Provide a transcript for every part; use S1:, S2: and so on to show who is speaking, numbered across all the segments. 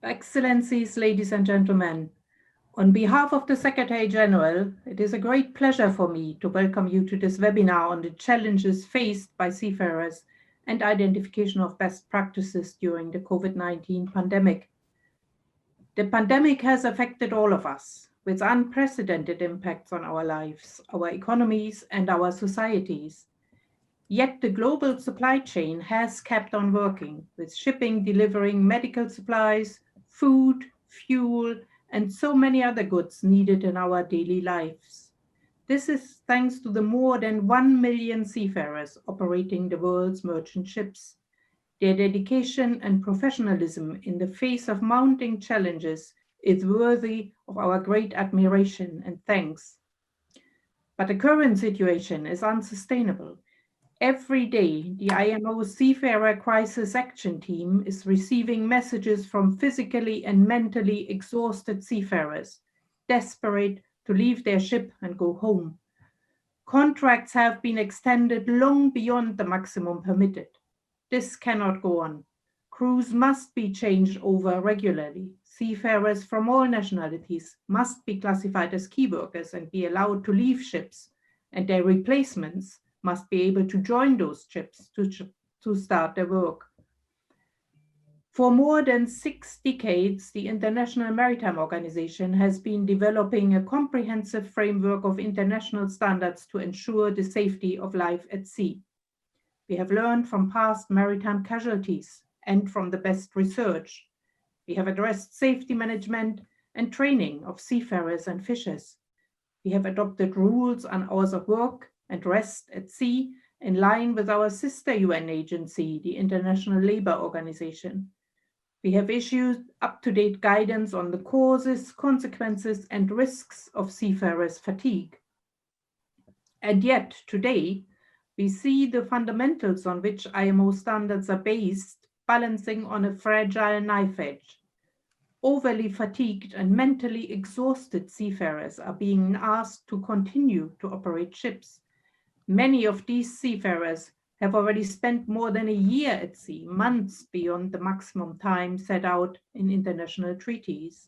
S1: Excellencies, ladies and gentlemen, on behalf of the Secretary General, it is a great pleasure for me to welcome you to this webinar on the challenges faced by seafarers and identification of best practices during the COVID-19 pandemic. The pandemic has affected all of us with unprecedented impacts on our lives, our economies, and our societies. Yet the global supply chain has kept on working, with shipping delivering medical supplies, food, fuel, and so many other goods needed in our daily lives. This is thanks to the more than 1 million seafarers operating the world's merchant ships. Their dedication and professionalism in the face of mounting challenges is worthy of our great admiration and thanks. But the current situation is unsustainable. Every day, the IMO Seafarer Crisis Action Team is receiving messages from physically and mentally exhausted seafarers, desperate to leave their ship and go home. Contracts have been extended long beyond the maximum permitted. This cannot go on. Crews must be changed over regularly. Seafarers from all nationalities must be classified as key workers and be allowed to leave ships, and their replacements must be able to join those ships to start their work. For more than 6 decades, the International Maritime Organization has been developing a comprehensive framework of international standards to ensure the safety of life at sea. We have learned from past maritime casualties and from the best research. We have addressed safety management and training of seafarers and fishers. We have adopted rules on hours of work and rest at sea in line with our sister UN agency, the International Labour Organization. We have issued up-to-date guidance on the causes, consequences, and risks of seafarers' fatigue. And yet, today, we see the fundamentals on which IMO standards are based balancing on a fragile knife edge. Overly fatigued and mentally exhausted seafarers are being asked to continue to operate ships. Many of these seafarers have already spent more than a year at sea, months beyond the maximum time set out in international treaties.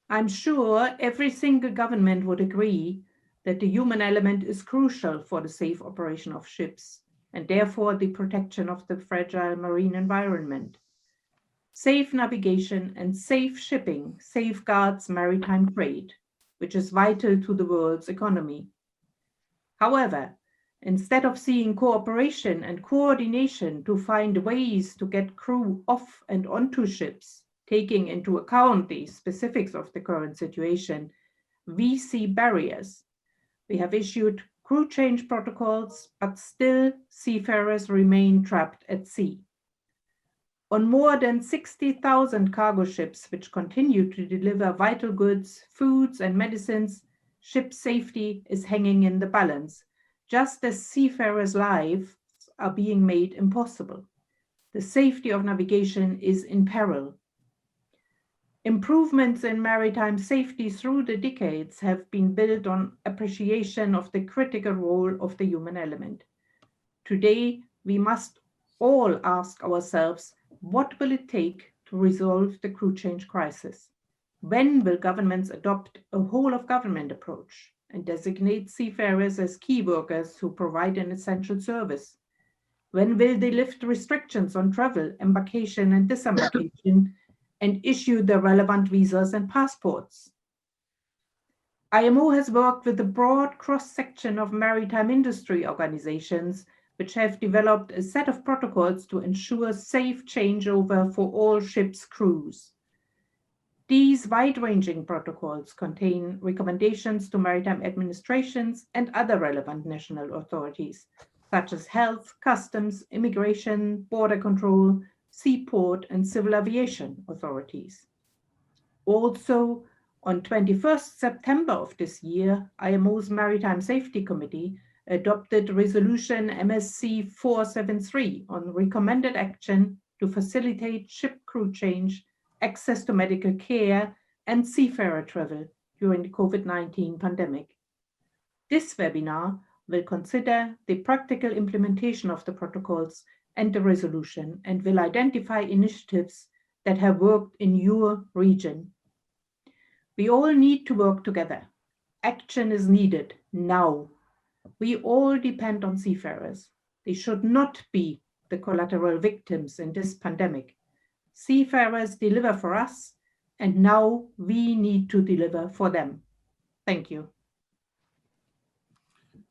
S1: I'm sure every single government would agree that the human element is crucial for the safe operation of ships and therefore the protection of the fragile marine environment. Safe navigation and safe shipping safeguards maritime trade, which is vital to the world's economy. However, instead of seeing cooperation and coordination to find ways to get crew off and onto ships, taking into account the specifics of the current situation, we see barriers. We have issued crew change protocols, but still seafarers remain trapped at sea. On more than 60,000 cargo ships which continue to deliver vital goods, foods, and medicines, ship safety is hanging in the balance, just as seafarers' lives are being made impossible. The safety of navigation is in peril. Improvements in maritime safety through the decades have been built on appreciation of the critical role of the human element. Today, we must all ask ourselves, what will it take to resolve the crew change crisis? When will governments adopt a whole-of-government approach and designate seafarers as key workers who provide an essential service? When will they lift restrictions on travel, embarkation, and disembarkation and issue the relevant visas and passports? IMO has worked with a broad cross-section of maritime industry organizations which have developed a set of protocols to ensure safe changeover for all ships' crews. These wide-ranging protocols contain recommendations to maritime administrations and other relevant national authorities, such as health, customs, immigration, border control, seaport, and civil aviation authorities. Also, on 21st September of this year, IMO's Maritime Safety Committee adopted Resolution MSC 473 on recommended action to facilitate ship crew change, access to medical care, and seafarer travel during the COVID-19 pandemic. This webinar will consider the practical implementation of the protocols and the resolution and will identify initiatives that have worked in your region. We all need to work together. Action is needed now. We all depend on seafarers. They should not be the collateral victims in this pandemic. Seafarers deliver for us, and now we need to deliver for them. Thank you.